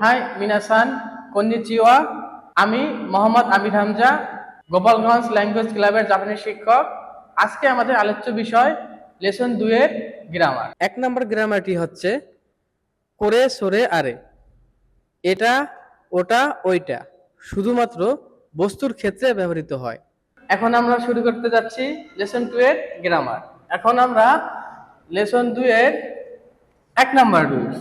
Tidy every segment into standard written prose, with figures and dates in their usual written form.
High মিনাসান কন্নিচিওয়া। আমি মোহাম্মদ আমির হামজা, গোপালগঞ্জ ল্যাঙ্গুয়েজ ক্লাবের জাপানি শিক্ষক। আজকে আমাদের আলোচ্য বিষয় লেসন 2 এর গ্রামার। 1 নম্বর গ্রামারটি হচ্ছে করে সরে আরে। এটা ওটা ওইটা শুধুমাত্র বস্তুর ক্ষেত্রে ব্যবহৃত হয়। এখন আমরা শুরু করতে যাচ্ছি লেসন 2 এর গ্রামার। এখন আমরা লেসন 2 এর 1 নম্বর রুলস।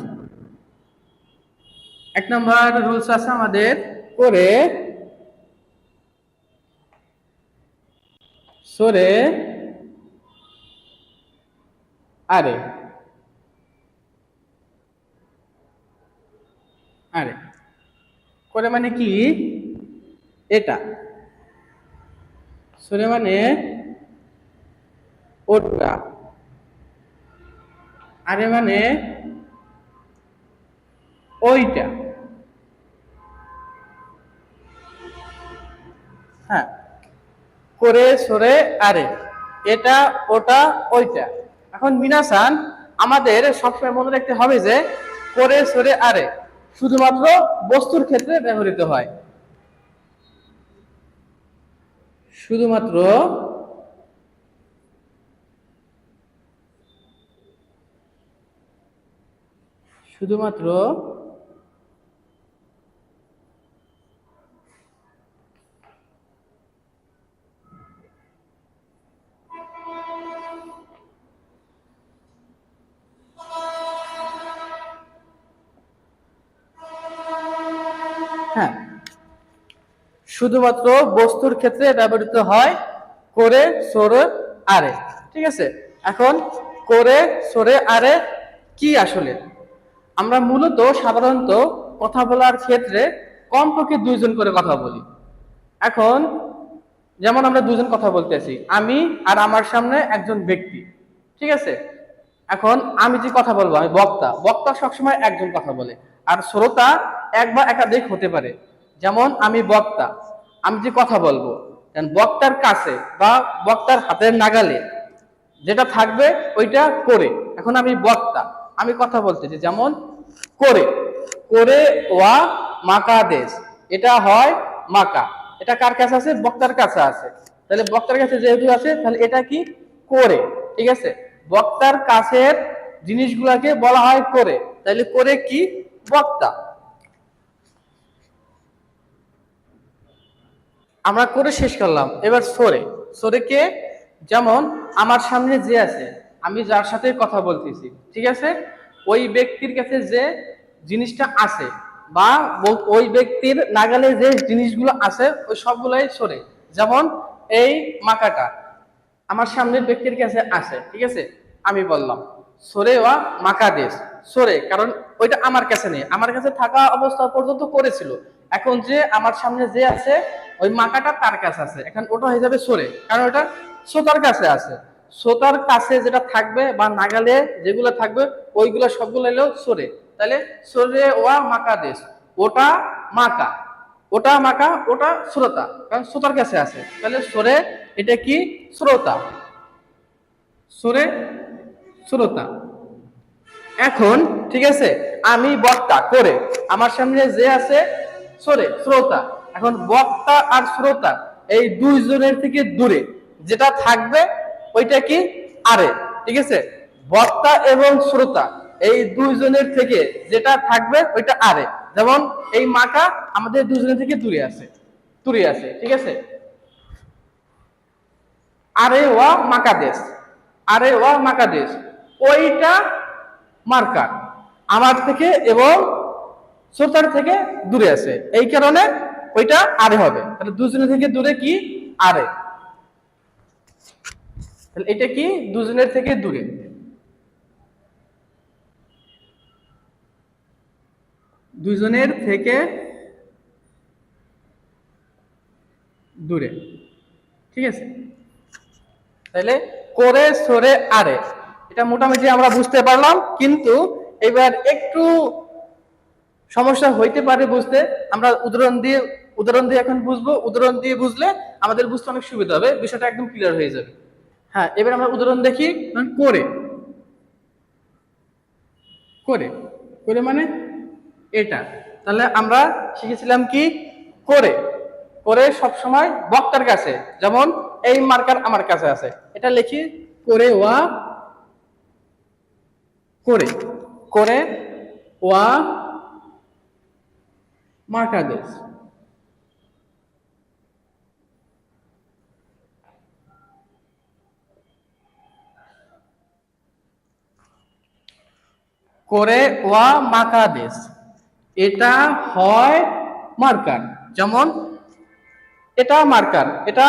1 নম্বর রুলস আছে আমাদের করে সরে আরে। আরে করে মানে কি? এটা। সরে মানে ওটা। আরে মানে ওইটা। হ্যাঁ, করে সরে আরে, এটা ওটা ওইটা। এখন মিনাসান আমাদের সবসময় মনে রাখতে হবে যে করে সরে আরে শুধুমাত্র বস্তুর ক্ষেত্রে ব্যবহৃত হয়। শুধুমাত্র শুধুমাত্র হ্যাঁ, শুধুমাত্র বস্তুর ক্ষেত্রে ব্যবহৃত হয় করে সরে আরে। ঠিক আছে, এখন করে সরে আরে কি আসলে? আমরা মূলত সাধারণত কথা বলার ক্ষেত্রে কমপক্ষে 2 জন করে কথা বলি। এখন যেমন আমরা 2 জন কথা বলতেছি, আমি আর আমার সামনে একজন ব্যক্তি। ঠিক আছে, এখন আমি যে কথা বলবো, আমি বক্তা। বক্তা সবসময় একজন কথা বলে, আর শ্রোতা এক বা একাধিক হতে পারে। যেমন আমি বক্তা, আমি যে কথা বলবো, বক্তার কাছে বা বক্তার হাতের নাগালে যেটা থাকবে ওইটা করে। এখন আমি বক্তা, আমি কথা বলতেছি, যেমন করে করে ওয়া মাকা দেশ, এটা হয় মাকা। এটা কার কাছে আছে? বক্তার কাছে আছে। তাহলে বক্তার কাছে যেহেতু আছে, তাহলে এটা কি? করে। ঠিক আছে, বক্তার কাছের জিনিসগুলোকে বলা হয় করে। তাহলে করে কি? বক্তা। আমরা করে শেষ করলাম, এবার সরে। সরে কে? যেমন আমার সামনে যে আছে, আমি যার সাথে কথা বলতেছি, ঠিক আছে, ওই ব্যক্তির কাছে যে জিনিসটা আছে বা ওই ব্যক্তির নাগালে যে জিনিসগুলো আছে ওই সবগুলাই সরে। যেমন এই মাকাটা আমার সামনের ব্যক্তির কাছে আছে, ঠিক আছে, আমি বললাম সরে ওয়া মাকা দেশ। সরে, কারণ ওইটা আমার কাছে নেই, আমার কাছে থাকা অবস্থা পর্যন্ত করেছিল। এখন যে আমার সামনে যে আছে ওই মাকাটা তার কাছে আছে, এখন ওটা হয়ে যাবে সরে, কারণ ওটা শ্রোতার কাছে আছে। শ্রোতার কাছে যেটা থাকবে বা নাগালে যেগুলো থাকবে ওইগুলো সবগুলো এলো সরে। তাহলে সরে ওয়া মাকা দেশ, ওটা মাকা। ওটা মাকা, ওটা শ্রোতা, কারণ শ্রোতার কাছে আছে। তাহলে সরে এটা কি? শ্রোতা। সরে শ্রোতা। এখন ঠিক আছে, আমি বক্তা করে, আমার সামনে যে আছে সরে শ্রোতা। এখন বক্তা আর শ্রোতা এই 2 জনের থেকে দূরে যেটা থাকবে ওইটা কি? আরে। ঠিক আছে, বক্তা এবং শ্রোতা এই 2 জনের থেকে যেটা থাকবে ওইটা আরে। যেমন এই মাকা আমাদের 2 জনের থেকে দূরে আছে, দূরে আছে। ঠিক আছে, আরে ওয়া মাকাদেশ, আরে ওয়া মাকাদেশ, ওইটা মার্কার আমার থেকে এবং শ্রোতার থেকে দূরে আছে, এই কারণে ওইটা আরে হবে। তাহলে দুজনের থেকে দূরে কি? আরে। তাহলে এটা কি? দুজনের থেকে দূরে। দুজনের থেকে দূরে। ঠিক আছে, তাহলে করে সরে আরে এটা মোটামুটি আমরা বুঝতে পারলাম, কিন্তু এবার একটু সমস্যা হইতে পারে বুঝতে। আমরা উদাহরণ দিয়ে এখন বুঝবো। উদাহরণ দিয়ে বুঝলে আমাদের বুঝতে অনেক সুবিধা হবে, বিষয়টা একদম ক্লিয়ার হয়ে যাবে। হ্যাঁ, এবার আমরা উদাহরণ দেখি। করে করে করে মানে এটা। তাহলে আমরা শিখেছিলাম কি করে করে সব সময় বক্তার কাছে, যেমন এই মার্কার আমার কাছে আছে, এটা লিখি করে ওয়া করে করে ওয়া মার্কার দেশ। করে ওয়া মার্কা দেশ, এটা হয় মার্কার। যেমন এটা মার্কার, এটা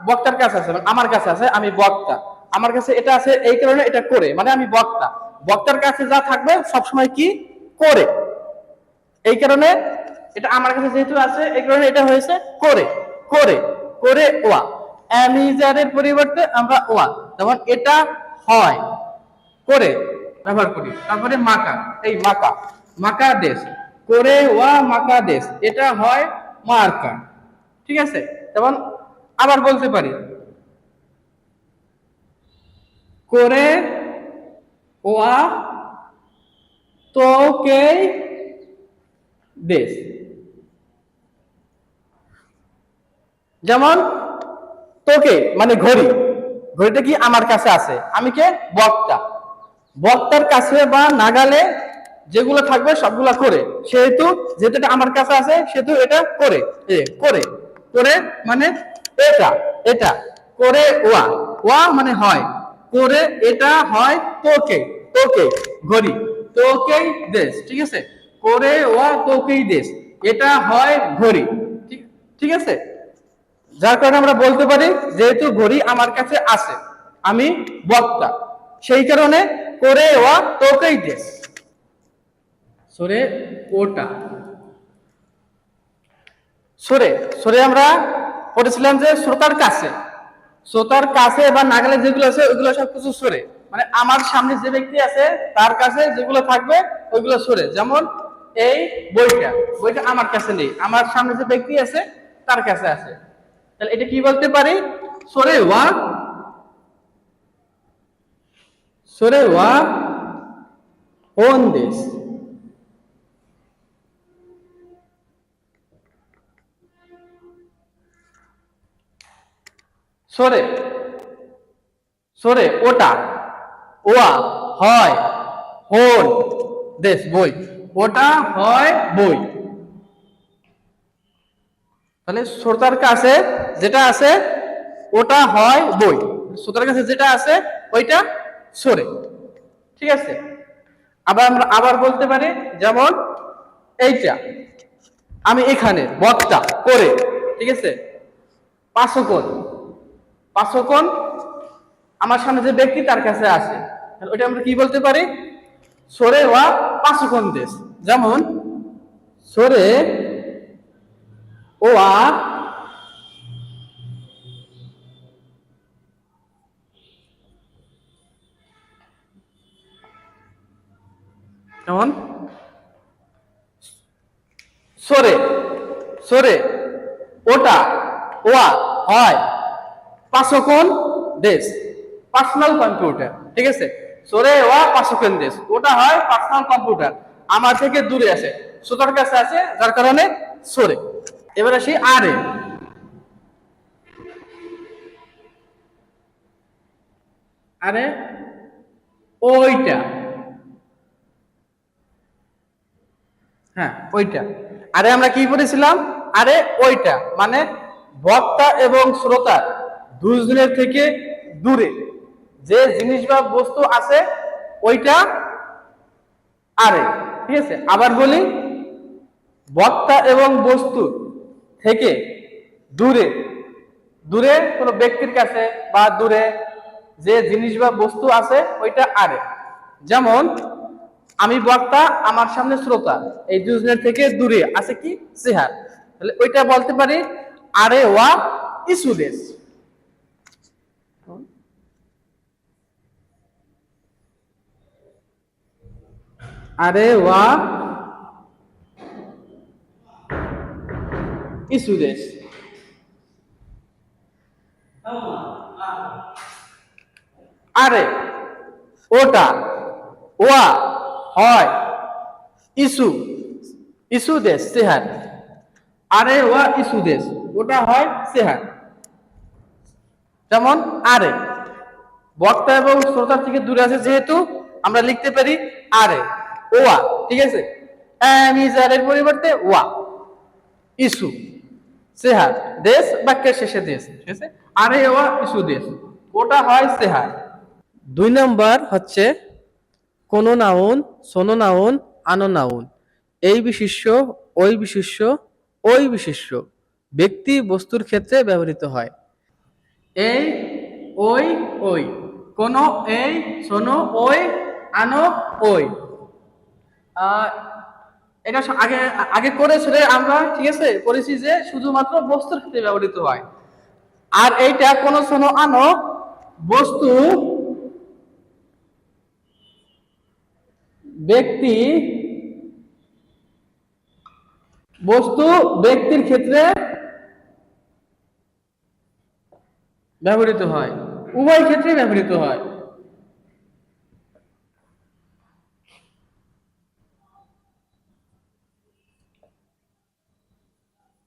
বক্তার কাছে আছে, আমার কাছে আছে, আমি বক্তা, আমার কাছে এটা আছে, এই কারণে এটা করে, মানে আমি বক্তা, বক্তার কাছে যা থাকবে সবসময় কি করে, এই কারণে এটা আমার কাছে যেহেতু আছে এই কারণে এটা হয়েছে করে করে করে ওয়া। অ্যামিজারের পরিবর্তে আমরা ওয়া, যেমন এটা হয় করে ব্যবহার করি। তারপরে মাকা, এই মাকা মাকা দেশ, করে ওয়া মাকা দেশ, এটা হয় মার্কা। ঠিক আছে, যেমন আবার বলতে পারি করে ওয়া তোকে দেশ। যেমন তোকে মানে ঘড়ি, ঘড়িটা কি আমার কাছে আছে, আমি কে বক্তা, বক্তার কাছে বা নাগালে যেগুলো থাকবে সবগুলা করে, সেহেতু যেহেতু এটা আমার কাছে আছে সেহেতু এটা করে করে করে মানে এটা এটা করে ওয়া ওয়া মানে হয় করে, এটা হয় তোকে তোকে ঘড়ি তোকেই দেশ। ঠিক আছে, করে ওয়া তোকেই দেশ, এটা হয় ঘড়ি। ঠিক ঠিক আছে, যার কারণে আমরা বলতে পারি যেহেতু ঘড়ি আমার কাছে আছে, আমি বক্তা, সেই কারণে করে ওয়া তোকেই দেশ। সরে ওটা সরে সরে আমরা পড়েছিলাম যে শ্রোতার কাছে, শ্রোতার কাছে বা নাগালে যেগুলো আছে ওইগুলো সব কিছু সরে, মানে আমার সামনে যে ব্যক্তি আছে তার কাছে যেগুলো থাকবে ওইগুলো সরে। যেমন এই বইটা, বইটা আমার কাছে নেই, আমার সামনে যে ব্যক্তি আছে তার কাছে আছে, তাহলে এটা কি বলতে পারি সরে ওয়া, সরে ওয়া কোন দেশ। সরে সরে ওটা ওয়া হয় হোল দেশ বই, ওটা হয় বই। তাহলে শ্রোতার কাছে যেটা আছে ওটা হয় বই, শ্রোতার কাছে যেটা আছে ওইটা সরে। ঠিক আছে, আবার আমরা আবার বলতে পারি যেমন এইটা আমি এখানে বক্তা করে, ঠিক আছে, পাঁচকোণ পাঁচকোণ আমার সামনে যে ব্যক্তি তার কাছে আছে, ওইটা আমরা কি বলতে পারি সরে ওয়া পাঁচকোণ দেশ। যেমন সরে ওয়া যেমন সরে সরে ওটা ওয়া হয় পাঁচকোণ দেশ পার্সোনাল কম্পিউটার। ঠিক আছে, সরে ওয়া পাঁচকোণ দেশ, ওটা হয় পার্সোনাল কম্পিউটার, আমার থেকে দূরে আছে, শ্রোতার কাছে আছে, যার কারণে সরে। এবার আসি আরে, আরে ওইটা, হ্যাঁ ওইটা, আরে আমরা কি বলেছিলাম আরে ওইটা মানে বক্তা এবং শ্রোতা দুজনের থেকে দূরে যে জিনিস বা বস্তু আছে ওইটা আরে। ঠিক আছে, আবার বলি বক্তা এবং বস্তু থেকে দূরে, দূরে কোনো ব্যক্তির কাছে বা দূরে যে জিনিস বা বস্তু আছে ওইটা আরে। যেমন আমি বক্তা, আমার সামনে শ্রোতা, এই দুজনের থেকে দূরে আছে কি চেহার, তাহলে ওইটা বলতে পারি আরে ওয়া ইসুদেশ। আরে ওয়া ইসুদেশ। আরে ওটা ওয়া হয় ইসু, ইস্যু দেশ সেহার, আরে ওয়া ইস্যু দেশ ওটা হয় সেহার। যেমন আরে বক্তা এবং শ্রোতার থেকে দূরে আছে যেহেতু আমরা লিখতে পারি আরে ওয়া, ঠিক আছে। এর পরিবর্তে ওয়া, ইস্যু সেহার, দেশ বাক্যের শেষে দেশ, ঠিক আছে। আরে ওয়া ইস্যু দেশ ওটা হয় সেহার। 2 নম্বর হচ্ছে কোন নাউন, সোনো নাউন, আনো নাউন, এই বিশেষ্য, ওই বিশেষ্য, ওই বিশেষ্য ব্যক্তি বস্তুর ক্ষেত্রে ব্যবহৃত হয়। এই, ওই, ওই, কোন, এই, শোনো, ওই, আনো, ওই। এটা আগে আগে করেছিল আমরা, ঠিক আছে, করেছি যে শুধুমাত্র বস্তুর ক্ষেত্রে ব্যবহৃত হয়। আর এইটা কোন, শোনো, আনো বস্তু, ব্যক্তি, বস্তু ব্যক্তির ক্ষেত্রে ব্যবহৃত হয়, উভয় ক্ষেত্রে ব্যবহৃত হয়।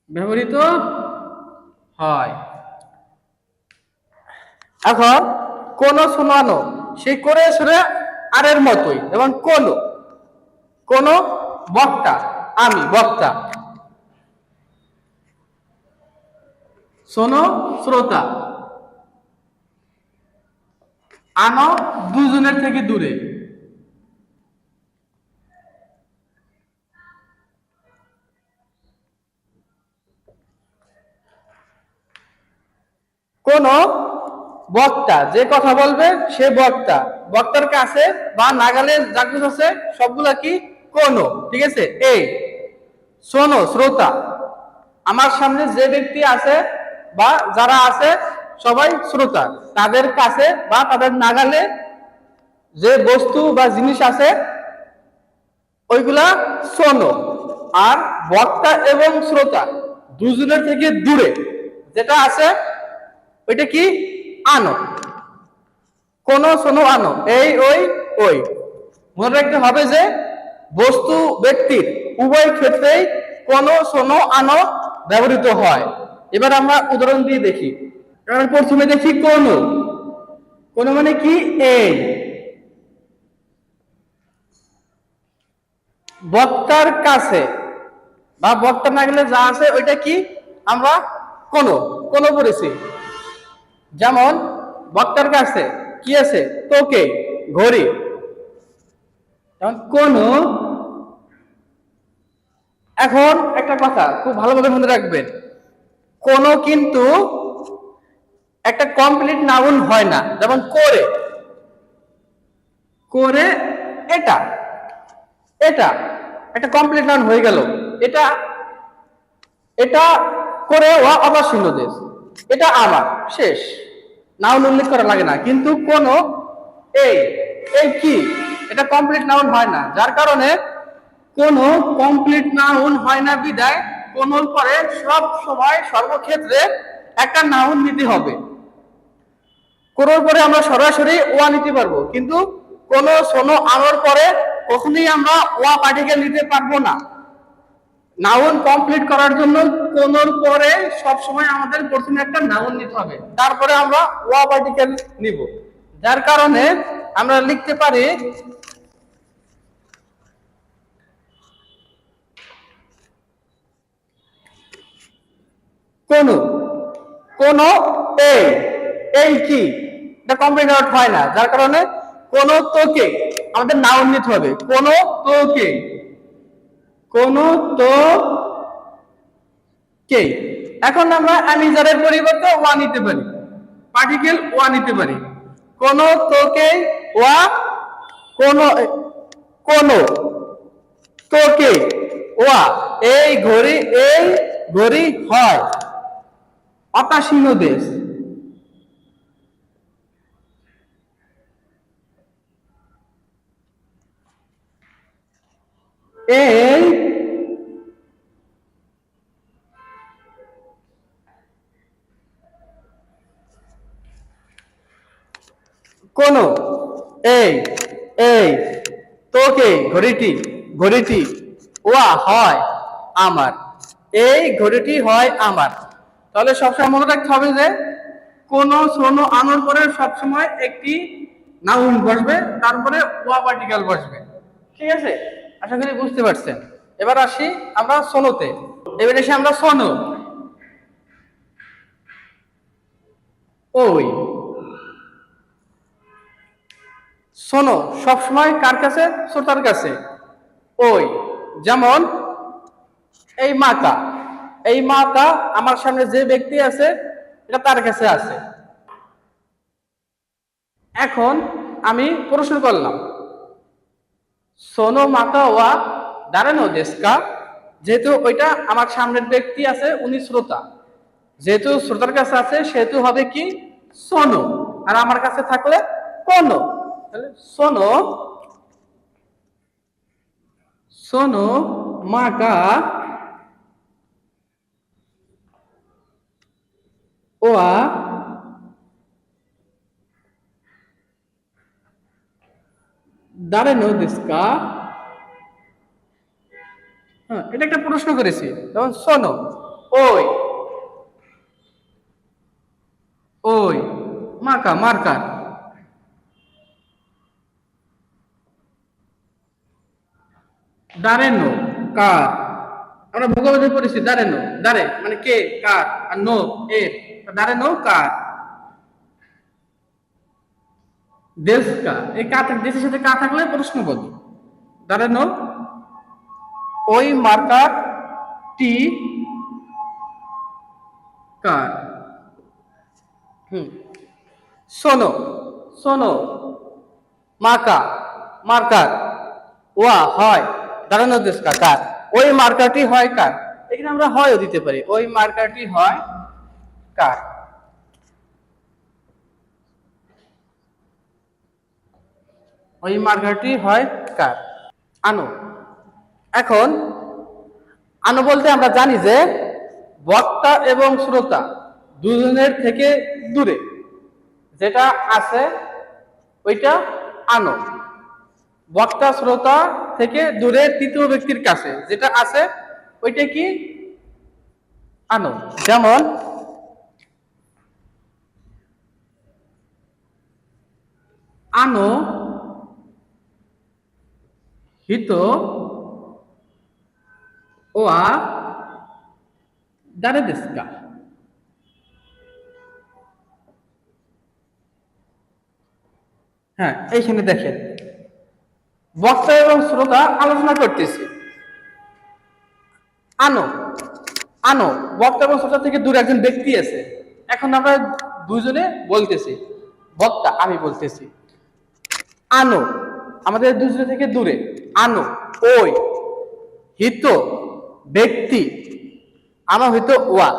ব্যবহৃত হয়। এখন কোন, শোনানো সেই করে সরে আরের মতোই, এবং কোন, কোন বক্তা, আমি বক্তা, শোনো শ্রোতা, আনো দুজনের থেকে দূরে। কোন বক্তা যে কথা বলবে সে বক্তা, বক্তার কাছে বা নাগালে যা কিছু আছে সবগুলা কি কোন, ঠিক আছে। এই শোনো শ্রোতা, আমার সামনে যে ব্যক্তি আছে বা যারা আছে সবাই শ্রোতা, তাদের কাছে বা তাদের নাগালে যে বস্তু বা জিনিস আছে ওইগুলা শোনো। আর বক্তা এবং শ্রোতা দুজনের থেকে দূরে যেটা আছে ওইটা কি আনো। কোন, শোনো, আনো, এই, ওই, ওই। মনে রাখতে হবে যে বস্তু ব্যক্তির উভয় ক্ষেত্রেই কোন, শোনো, আনো ব্যবহৃত হয়। এবার আমরা উদাহরণ দিয়ে দেখি। কারণ প্রথমে দেখি কোন, কোন মানে কি এই, বক্তার কাছে বা বক্তার না গেলে যা আছে ওইটা কি আমরা কোন, কোন পড়েছি। যেমন বক্তার কাছে কি আছে, তোকে, ঘড়ি। যেমন কোন, এখন একটা কথা খুব ভালোভাবে মনে রাখবেন, কোন কিন্তু একটা কমপ্লিট নাউন হয় না। যেমন করে, করে এটা, এটা একটা কমপ্লিট নাউন হয়ে গেল। এটা, এটা করে ও অবাসীন দেশ, এটা আমার শেষ, নাউন উল্লেখ করা লাগে না। কিন্তু কোন, এই, এই কি এটা কমপ্লিট নাউন হয় না, যার কারণে কোন কমপ্লিট নাউন হয় না বিদায় কোনর পরে সব সময় সর্বক্ষেত্রে একটা নাউন নিতে হবে। কোনর পরে আমরা সরাসরি ওয়া নিতে পারবো, কিন্তু কোন, শোনো, আনোর পরে কখনোই আমরা ওয়া পার্টিকেল নিতে পারবো না। নাউন কমপ্লিট করার জন্য কোনর পরে সব সময় আমাদের প্রথমে একটা নাউন নিতে হবে, তারপরে আমরা ওয়া পার্টিকেল নিব। যার কারণে আমরা লিখতে পারি কোন, কোন, এই, এই কি এটা কমপ্লিট হয় না, যার কারণে কোন, তোকে আমাদের নাউন নিতে হবে। কোন, তোকে, কোন, তো, কে। এখন আমরা অ্যামিজারের পরিবর্তে ওয়া নিতে পারি, পার্টিকেল ওয়া নিতে পারি। কোন, তোকে, ওয়া, কোন, কোন, তোকে, ওয়া, এই ঘড়ি, এই ঘড়ি হয় অতাসীন দেশ। এই কোন, এই, এই তোকে, ঘড়িটি, ঘড়িটি ওয়া হয় আমার, এই ঘড়িটি হয় আমার। তাহলে সবসময় মনে রাখতে হবে যে কোন শ্রণ আনোর পরে সবসময় একটি নাউন বসবে, তারপরে ওয়া পার্টিকেল বসবে। ঠিক আছে, আশা করি বুঝতে পারছেন। এবার আসি আমরা সোনোতে। এবার এসে আমরা সোনো, ওই। শোনো সবসময় কার কাছে? শ্রোতার কাছে। ওই, যেমন এই মাকা, এই মাকা আমার সামনে যে ব্যক্তি আছে এটা তার কাছে আছে। এখন আমি প্রশ্ন করলাম, সোনো মাকা ওয়া দাঁড়ানো দেশকা, যেহেতু ওইটা আমার সামনের ব্যক্তি আছে উনি শ্রোতা, যেহেতু শ্রোতার কাছে আছে সেহেতু হবে কি সোনো, আর আমার কাছে থাকলে কোনো। তাহলে সোনো, সোনো মাকা ওয়া দাঁড়ানো দেশকা। হ্যাঁ, এটা একটা প্রশ্ন করেছি, যেমন শোনো, ওই, ওই মাকা মার্কার, দাঁড়ানো কার। আমরা ভূগোলে পড়েছি দাঁড়ানো, দাঁড়ে মানে কে, কার, আর নো এর, দাঁড়ানো কার। দেশ কা, এই কা দেশের সাথে কা থাকলে প্রশ্ন বলি। দাঁড়ানো ওই মার্কার টি কার। হুম, শোনো, শোনো মাকা মার্কার ওয়া হয় দাঁড়ানো দেশ কার, ওই মার্কারটি হয় কার। এখানে আমরা হয়ও দিতে পারি, ওই মার্কারটি হয় কার, ওই মার্কারটি হয় কার। আনো, এখন আনো বলতে আমরা জানি যে বক্তা এবং শ্রোতা দুজনের থেকে দূরে যেটা আছে ওইটা আনো। বক্তা শ্রোতা থেকে দূরে তৃতীয় ব্যক্তির কাছে যেটা আছে ওইটা কি আনো। যেমন আনো হিত ওয়া দাঁড়ে দেশকা। হ্যাঁ, এইখানে দেখেন বক্তা এবং শ্রোতা আলোচনা করতেছি। আনো, আনো বক্তা এবং শ্রোতা থেকে দূরে একজন ব্যক্তি আছে। এখন আমরা দুজনে বলতেছি, বক্তা আমি বলতেছি, আনো আমাদের দুজনে থেকে দূরে, আনো ওই, হিত ব্যক্তি, আনো হিত ওয়া,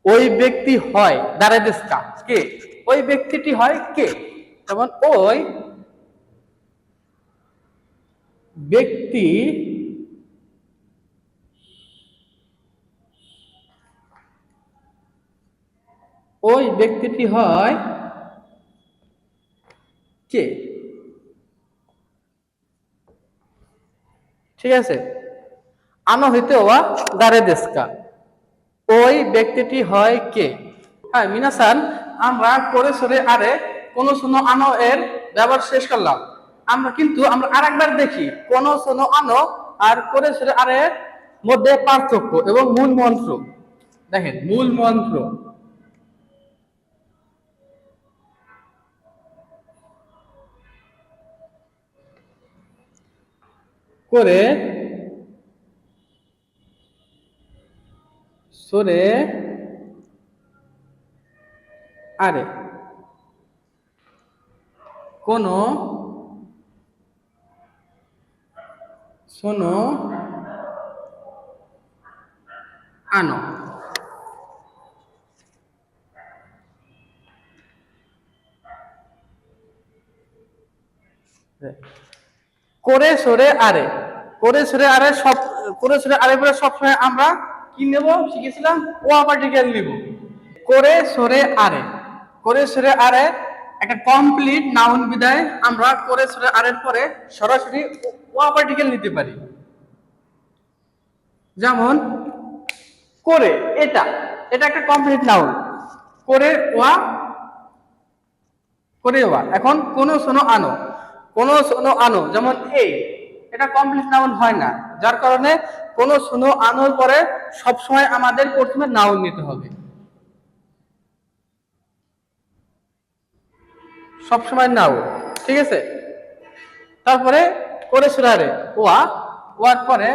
ওই ব্যক্তি হয় দাঁড়ায় দেশকা কে, ওই ব্যক্তিটি হয় কে। যেমন ওই ব্যক্তি ওই ব্যক্তিটি হয় কে। ঠিক আছে, আনো হইতে ওয়া দাঁড়ে দেশকা, ওই ব্যক্তিটি হয় কে। হ্যাঁ মিনাসান, আমরা করে সরে আরে কোন শোনো আনো এর ব্যবহার শেষ করলাম। আমরা আরেকবার দেখি কোন শোনো আনো আর করে সরে আরে মধ্যে পার্থক্য এবং মূল মন্ত্র। দেখেন মূল মন্ত্র, করে সরে আরে কোন শোনো আনো। করে সরে আরে, করে সরে আরে সব, করে সরে আরে পরে সবসময় আমরা কি নেব শিখেছিলাম, ওয়া পার্টিকেল নিব। করে সরে আরে, করে সরে আরে একটা কমপ্লিট নাউন বিদায় আমরা করে সরে আরের পরে সরাসরি ওয়া পার্টিকেল নিতে পারি। যেমন করে, এটা এটা একটা কমপ্লিট নাউন। করে ওয়া, করে ওয়া। এখন কোনো শোনো আনো, কোনো শোনো আনো, যেমন এই, এটা কমপ্লিট নাউন হয় না, যার কারণে কোনো শোনো আনোর পরে সবসময় আমাদের প্রথমে নাউন নিতে হবে, সবসময় নাউন। ঠিক আছে, তারপরে করে সুরারে ওয়া, ওয়ার পরে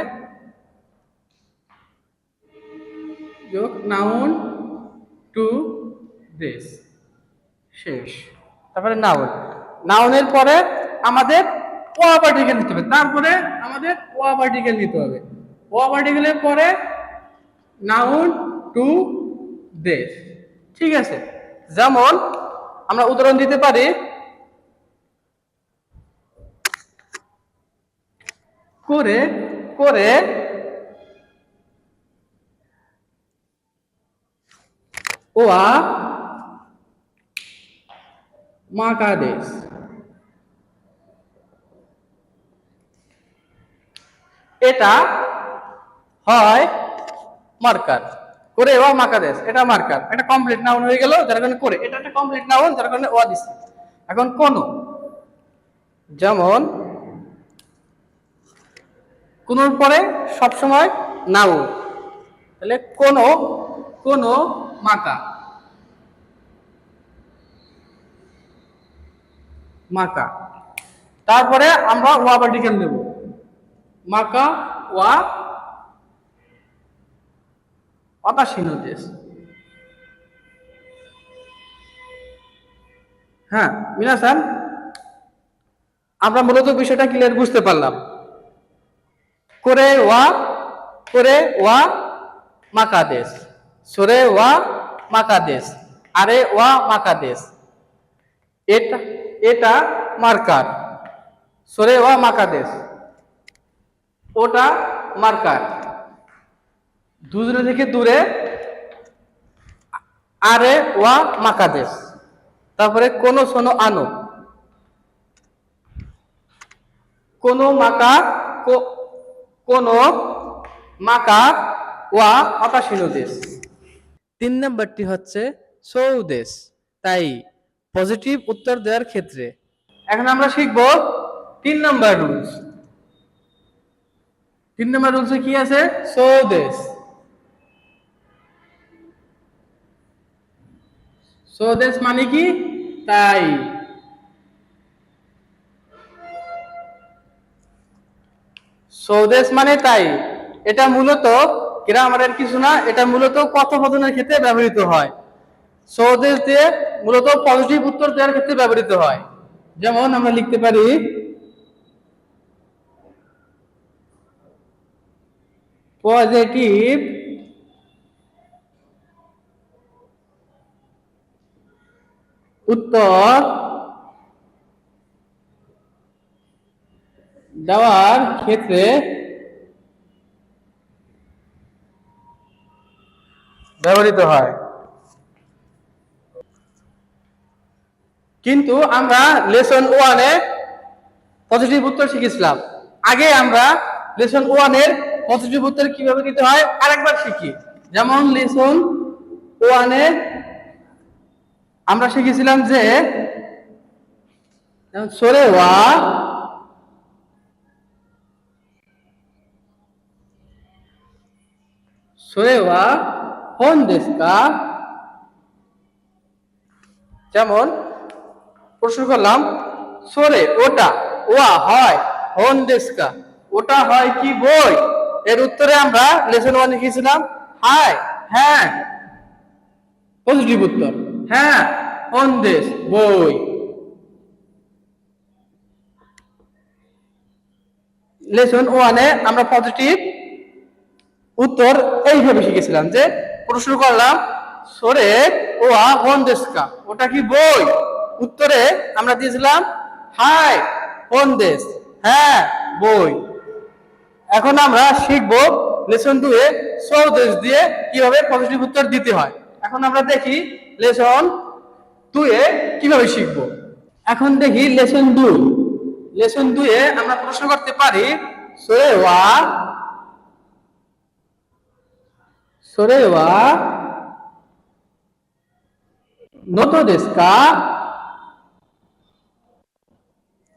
যোগ নাউন টু দিস, শেষ। তারপরে নাউন, নাউনের পরে আমাদের ওয়া পার্টিকেল নিতে হবে, তারপরে আমাদের ওয়া পার্টিকেল নিতে হবে, ওয়া পার্টিকেলের পরে নাউন টু দিস। ঠিক আছে, যেমন আমরা উদাহরণ দিতে পারি, করে, করে ওয়া মাকাদেশ। এটা হয় মার্কার, করে ওয়া মাকাদেশ, এটা মার্কার, এটা কমপ্লিট নাউন হয়ে গেল, যার কারণে করে, এটা একটা কমপ্লিট নাউন, যার কারণে ওয়া দিচ্ছি। এখন কোনো, যেমন কোনোর পরে সবসময় নাউন, তাহলে কোনো, কোনো মাকা, মাকা। তারপরে আমরা ওয়া পার্টিকেল নেব, মাকা ওয়া অতাশীনদেশ। হ্যাঁ মিনাসান, আমরা মূলত বিষয়টা ক্লিয়ার বুঝতে পারলাম। করে ওয়া, করে ওয়া মাকাদেশ, সরে ওয়া মাকাদেশ, আরে ওয়া মাকাদেশ। এটা, এটা মার্কার, সরে ওয়া মাকাদেশ, ওটা মার্কার, দুজনে থেকে দূরে আরে ওয়া মাকাদেশ। তারপরে কোনো শোনো আনো, কোনো মাকা, কোনো মাকা ওয়া অতাশীনদেশ। 3 নম্বরটি হচ্ছে সৌদেশ, তাই পজিটিভ উত্তর দেওয়ার ক্ষেত্রে। এখন আমরা শিখব 3 নম্বর রুলস। 3 নম্বর রুলসে কি আছে? সৌদেশ। সৌদেশ মানে কি? তাই। সৌদেশ মানে তাই, এটা মূলত গ্রামারের কিছু না, এটা মূলত কথোপকথনের ক্ষেত্রে ব্যবহৃত হয়। সৌদেশ দিয়ে মূলত পজিটিভ উত্তর দেওয়ার ক্ষেত্রে ব্যবহৃত হয়। যেমন আমরা লিখতে পারি পজিটিভ উত্তর দেওয়ার ক্ষেত্রে ব্যবহৃত হয়। কিন্তু আমরা লেসন 1-এ পজিটিভ উত্তর শিখেছিলাম। আগে আমরা লেসন 1-এর পজিটিভ উত্তর কিভাবে দিতে হয় আরেকবার শিখি। যেমন লেসন 1-এ আমরা শিখেছিলাম যে সরে ওয়া, সরে ওয়া হন দেশকা। যেমন প্রশ্ন করলাম সরে ওটা, ওয়া হয় হন দেশকা, ওটা হয় কি বই? এর উত্তরে আমরা লেসন 1 লিখেছিলাম হাই, হ্যাঁ, পজিটিভ উত্তর, হ্যাঁ হন দেশ বই। লেসন 1-এ আমরা পজিটিভ উত্তর এইভাবে শিখেছিলাম যে প্রশ্ন করলাম সরে ওয়া হন দেশকা, ওটা কি বই? উত্তরে আমরা দিয়েছিলাম হাই হন দেশ, হ্যাঁ বই। এখন আমরা শিখব লেসন 2-এ সৌদেশ দিয়ে কিভাবে পজিটিভ উত্তর দিতে হয়। এখন আমরা দেখি লেসন 2-এ কিভাবে শিখব। এখন দেখি লেসন 2। লেসন 2-এ আমরা প্রশ্ন করতে পারি সরে ওয়া それは能登ですか？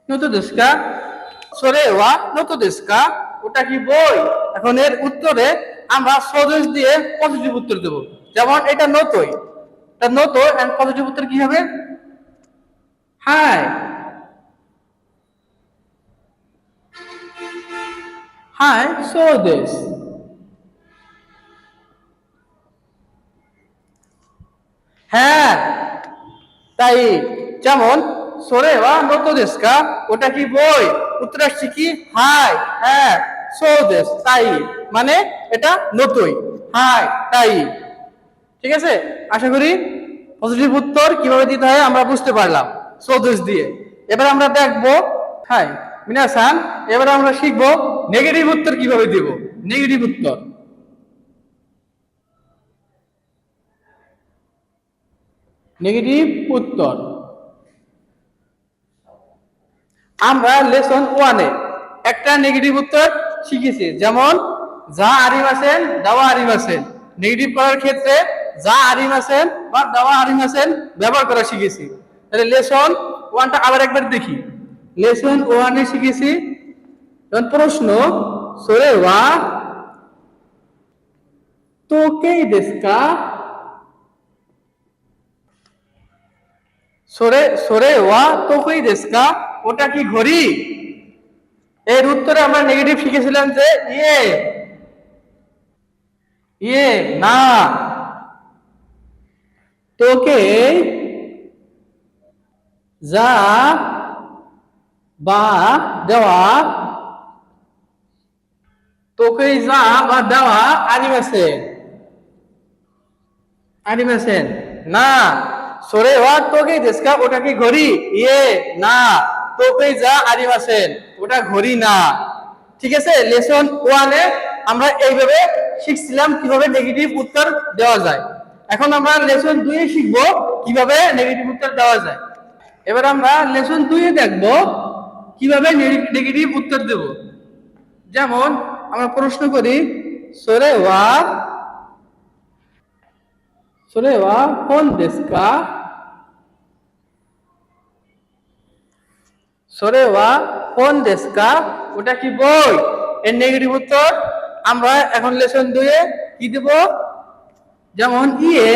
能登ですか？それは能登ですか? ওটা কি বই? এখন এর উত্তরে আমরা স্বদেশ দিয়ে পজিটিভ উত্তর দেব। যেমন এটা নতই, এটা নত এন্ড পজিটিভ উত্তর কি হবে? হাই। হাই স্বদেশ। হ্যাঁ তাই। যেমন সোরেওয়া নত দেশকা, ওটা কি বই? উত্তর আসছে কি হাই। হ্যাঁ সৌদেশ তাই, মানে এটা নতই। হাই তাই। ঠিক আছে, আশা করি পজিটিভ উত্তর কিভাবে দিতে হয় আমরা বুঝতে পারলাম সৌদেশ দিয়ে। এবার আমরা দেখবো, হাই মিনাসান, এবার আমরা শিখবো নেগেটিভ উত্তর কিভাবে দিব। নেগেটিভ উত্তর, নেগেটিভ উত্তর আমরা লেসন ওয়ানে একটা নেগেটিভ উত্তর শিখেছি। যেমন যা আরিম আছেন দাওয়া আরিম আছেন, নেগেটিভ করার ক্ষেত্রে যা আরিম আছেন বা দাওয়া আরিম আছেন ব্যবহার করা শিখেছি। তাহলে লেসন ওয়ানটা আবার একবার দেখি। লেসন ওয়ানে শিখেছি প্রশ্ন সোরে ওয়া তোকেই দেশকা, সোরে সোরে ওয়া তোকেই দেশকা, ওটা কি ঘড়ি? এর উত্তরে আমরা নেগেটিভ শিখেছিলাম যে ইয়ে ইয়ে না, তোকে যা বা দেওয়া, তোকে যা বা দেওয়া আনিমেছেন, আনিমেছেন না। সরে ওয়া তোকে দেশকা, ওটা কি ঘড়ি? ইয়ে না, তোকে যা আনিমেছেন ওটা ঘড়ি না। ঠিক আছে, লেসন ওয়ানে আমরা এইভাবে শিখছিলাম কিভাবে নেগেটিভ উত্তর দেওয়া যায়। এখন আমরা লেসন 2 এ শিখবো কিভাবে নেগেটিভ উত্তর দেওয়া যায়। এবার আমরা লেসন 2 এ দেখব কিভাবে নেগেটিভ উত্তর দেব। যেমন আমরা প্রশ্ন করি সোরে ওয়া, সোরে ওয়া কোন দেশকা, সোরে ওয়া কোন দেশকা, ওটা কি বই? এর নেগেটিভ উত্তর আমরা এখন লেসন 2 এ কি দেব? যেমন ইয়ে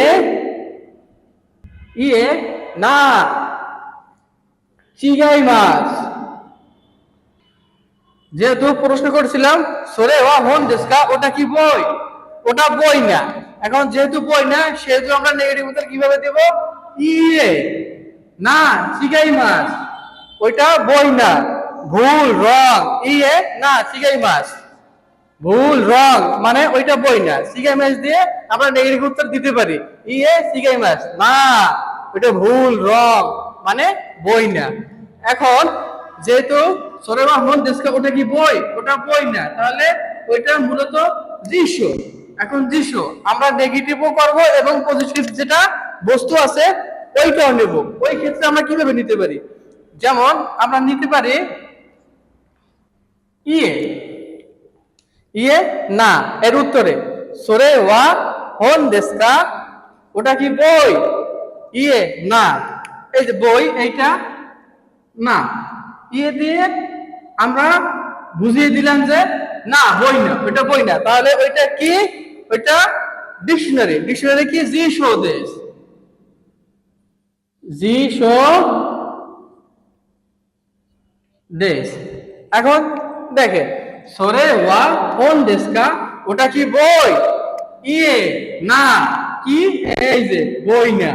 ইয়ে না, চিগাই মাছ। যেহেতু প্রশ্ন করছিলাম সোরে ওয়া হোন দেশকা, ওটা কি বই? ওটা বই না। এখন যেহেতু বই না সেহেতু আমরা নেগেটিভ উত্তর কিভাবে দেব? ইয়ে না, চিগাই মাছ, ওইটা বই না। ভুল, রং। ইয়ে না, চিগাই মাছ, ভুল, রং, মানে ওইটা বই না। চিগাই মাছ দিয়ে আমরা নেগেটিভ উত্তর দিতে পারি ইয়ে চিগাই মাছ না, ওইটা ভুল, রং, মানে বই না। এখন যেহেতু সোরে মাহমুদ দেশকা ওটা কি বই? ওটা বই না, তাহলে ওইটা মূলত দৃশ্য। এখন দৃশ্য আমরা নেগেটিভও করব এবং পজিটিভ যেটা বস্তু আছে ওইটাও নেব। ওই ক্ষেত্রে আমরা কিভাবে নিতে পারি? যেমন আমরা নিতে পারি ইয়ে ইয়ে না, এর উত্তরে সোরে ওয়া হোন দেশকা, ওটা কি বই? ইয়ে না, এই যে বই এইটা না, ইয়ে দিয়ে আমরা বুঝিয়ে দিলাম যে না বই না, ওইটা বই না। তাহলে ওইটা কি? ওইটা ডিকশনারি। ডিকশনারি কি? জি শো দেশ, জি শো দেশ। এখন দেখেন সোরে ওয়া কোন দেশকা, ওটা কি বই? ইয়ে না, কি? এই যে বই না,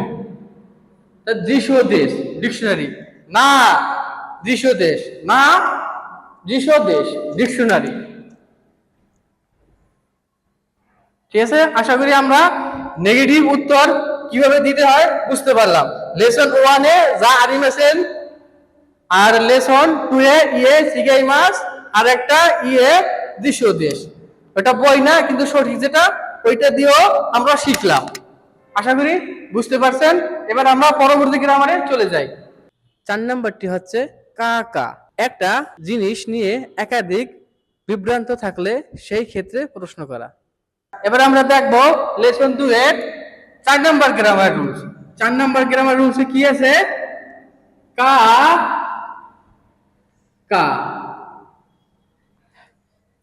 দৃশ্য দেশ, ডিকশনারি না, দৃশ্য দেশ না, দৃশ্য দেশ, ডিকশনারি। ঠিক আছে, আশা করি আমরা নেগেটিভ উত্তর কিভাবে দিতে হয় বুঝতে পারলাম। লেসন 1 এ যা আরিম আছেন, আর লেসন 2 এ ইয়ে সিগাই মাছ, আর একটা ইয়ে দৃশ্য দেশ। ওটা বই না কিন্তু সঠিক যেটা ওইটা দিয়েও আমরা শিখলাম। আশা করি বুঝতে পারছেন। এবার আমরা পরবর্তী গ্রামারে চলে যাই। 4 নম্বরটি হচ্ছে কাকা। একটা জিনিস নিয়ে একাধিক বিভ্রান্ত থাকলে সেই ক্ষেত্রে প্রশ্ন করা। এবার আমরা দেখবো লেসন 2 এর 4 নম্বর গ্রামার রুলস। 4 নম্বর গ্রামার রুলসে কি আছে? কা কা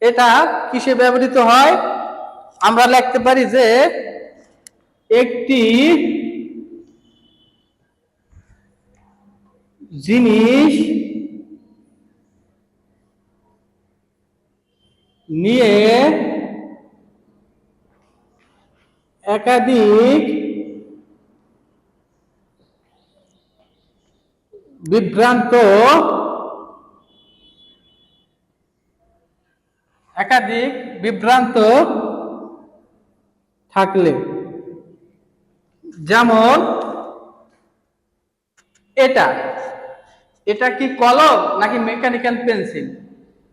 এটা কিসে ব্যবহৃত হয়? আমরা লিখতে পারি যে একটি জিনিস নিয়ে একাধিক বিভ্রান্ত থাকলে, যেমন এটা এটা কি কলম নাকি মেকানিক্যাল পেন্সিল,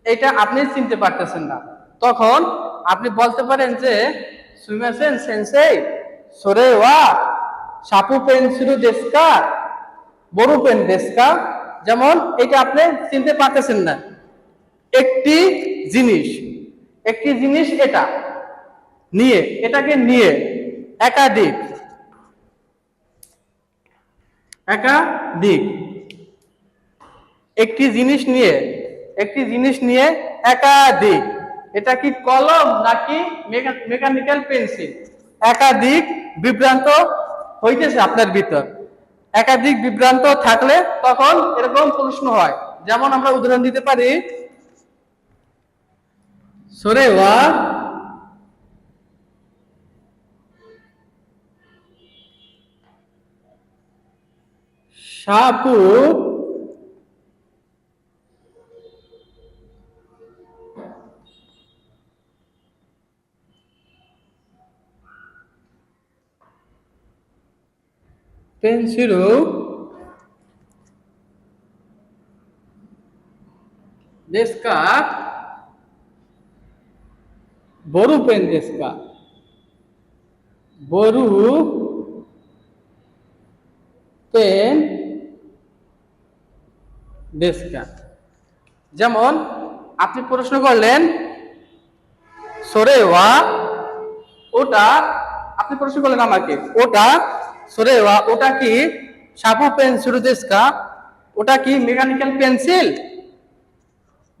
এটা আপনি চিনতে পারতেছেন না। তখন আপনি বলতে পারেন যে সুইমাসেন সেন্সেই সোরে ওয়া সাপু পেন্সিলু দেশকা বড় পেন দেশকা। যেমন এটা আপনি চিনতে পারতেছেন না। একটি জিনিস এটা নিয়ে, এটাকে নিয়ে একাধিক একটি জিনিস নিয়ে একাধিক, এটা কি কলম নাকি মেকানিক্যাল পেন্সিল, একাধিক বিভ্রান্ত হইতেছে আপনার ভিতর। একাধিক বিভ্রান্ত থাকলে তখন এরকম প্রশ্ন হয়। যেমন আমরা উদাহরণ দিতে পারি, সোরে ওয়া সাপু পেন্সিলু দেশকা বড় পেন দেশকা বড় পেন দেশকা। যেমন আপনি প্রশ্ন করলেন সোরে ওয়া ওটা, আপনি প্রশ্ন করলেন আমাকে ওটা সোরে ওয়া ওটা কি সাপু পেন্সিল দেশকা, ওটা কি মেকানিক্যাল পেন্সিল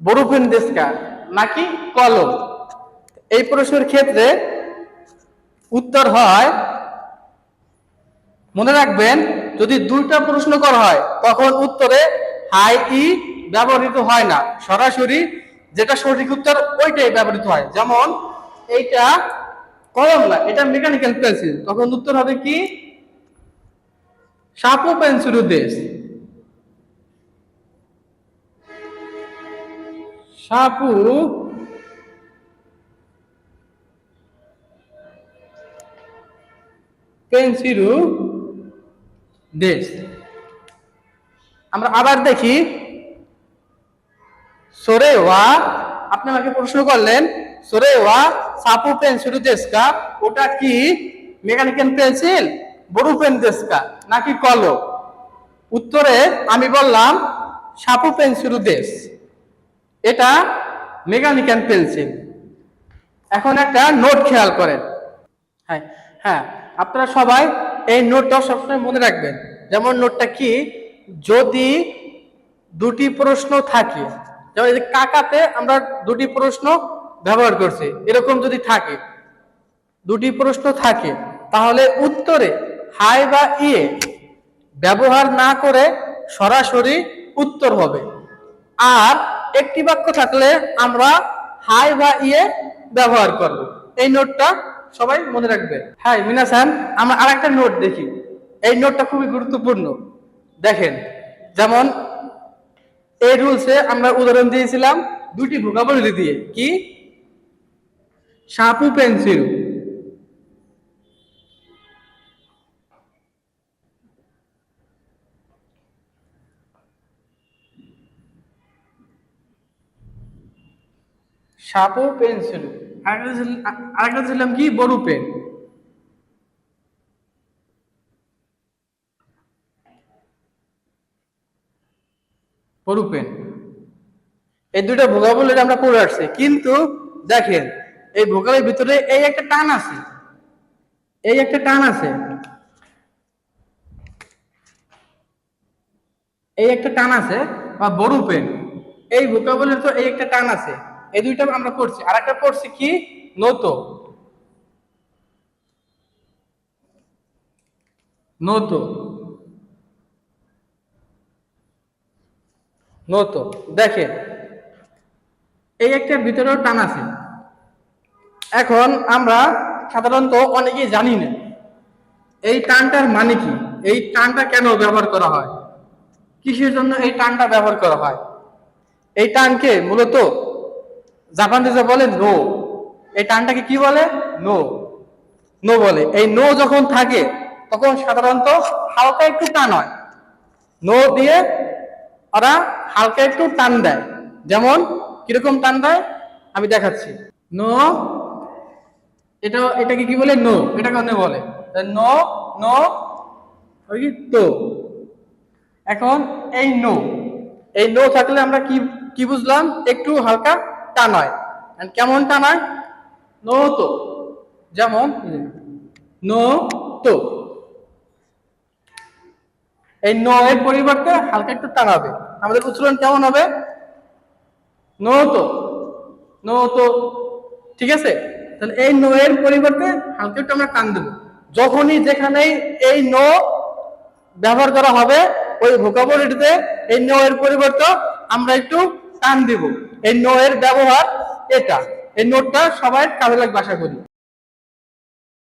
বড় পেন দেশকা নাকি কলম। এই প্রশ্নের ক্ষেত্রে উত্তর হয়, মনে রাখবেন যদি দুইটা প্রশ্ন করা হয় তখন উত্তরে হাই ই ব্যবহৃত হয় না, সরাসরি যেটা সঠিক উত্তর ওইটাই ব্যবহৃত হয়। যেমন এইটা কলম না, এটা মেকানিক্যাল পেন্সিল, তখন উত্তর হবে কি সাপু পেন্সিলু দেশ, সাপু পেন্সিলু দেশ। আমরা আবার দেখি সোরে ওয়া, আপনি আমাকে প্রশ্ন করলেন সোরে ওয়া সাপু পেন্সিলু দেশকা, ওটা কি মেকানিক্যাল পেন্সিল বড় পেন দেশকা নাকি কলম। উত্তরে আমি বললাম সাপু পেন্সিলু দেশ, এটা মেকানিক্যাল পেন্সিল। এখন একটা নোট খেয়াল করেন। হ্যাঁ হ্যাঁ, আপনারা সবাই এই নোটটা সবসময় মনে রাখবেন। যেমন নোটটা কি, যদি দুটি প্রশ্ন থাকে, যেমন কাকাতে আমরা দুটি প্রশ্ন ব্যবহার করছি, এরকম যদি থাকে দুটি প্রশ্ন থাকে তাহলে উত্তরে হাই বা ইয়ে ব্যবহার না করে সরাসরি উত্তর হবে। আর একটি বাক্য থাকলে আমরা হাই বা ইয়ে ব্যবহার করব। এই নোটটা সবাই মনে রাখবে। হ্যাঁ মিনাসান, আমরা আরেকটা নোট দেখি। এই নোটটা খুবই গুরুত্বপূর্ণ। দেখেন, যেমন এই রুলসে আমরা উদাহরণ দিয়েছিলাম দুটি ভোকাবুলারি দিয়ে, কি সাপু পেন্সিল, সাপু পেন্সিল, আরেকটা ছিলাম কি বড় পেন। বড় পেন, এই দুটো ভোকাবুলারি আমরা পড়ে আসছি। কিন্তু দেখেন এই ভোকালের ভিতরে এই একটা টান আছে, এই একটা টান আছে, এই একটা টান আছে, বা বড় পেন, এই ভোকাবুলারি তো এই একটা টান আছে, এই দুইটা আমরা পড়ছি। আর একটা পড়ছি কি, নত, নত, নত। দেখেন এই একটা ভিতরেও টান আছে। এখন আমরা সাধারণত অনেকেই জানি না এই টানটার মানে কি, এই টানটা কেন ব্যবহার করা হয়, কিসের জন্য এই টানটা ব্যবহার করা হয়। এই টানকে মূলত জাপানিজে বলে নো। এই টানটাকে কি বলে, নো, নো বলে। এই নো যখন থাকে তখন সাধারণত হালকা একটু টান হয়, নো দিয়ে ওরা হালকা একটু টান দেয়। যেমন কিরকম টান দেয় আমি দেখাচ্ছি। নো, এটাকে কি বলে, নো, এটাকে নো বলে, নো, নো, ওই তো। এখন এই নো, এই নো থাকলে আমরা কি কি বুঝলাম, একটু হালকা টান হয়। কেমন টান হয়, নো তো, যেমন নো তো, এই নো এর পরিবর্তে হালকা একটু টান হবে। আমাদের উচ্চারণ কেমন হবে, নো তো, নো তো। ঠিক আছে, তাহলে এই নো এর পরিবর্তে হালকা একটু আমরা টান দেবো। যখনই যেখানেই এই নো ব্যবহার করা হবে ওই ভোকাবুলারিতে এই নো এর পরিবর্তে আমরা একটু টান দিব। এই নো এর ব্যবহার এটা, এই নোটটা সবাই কাজে লাগবে আশা করি।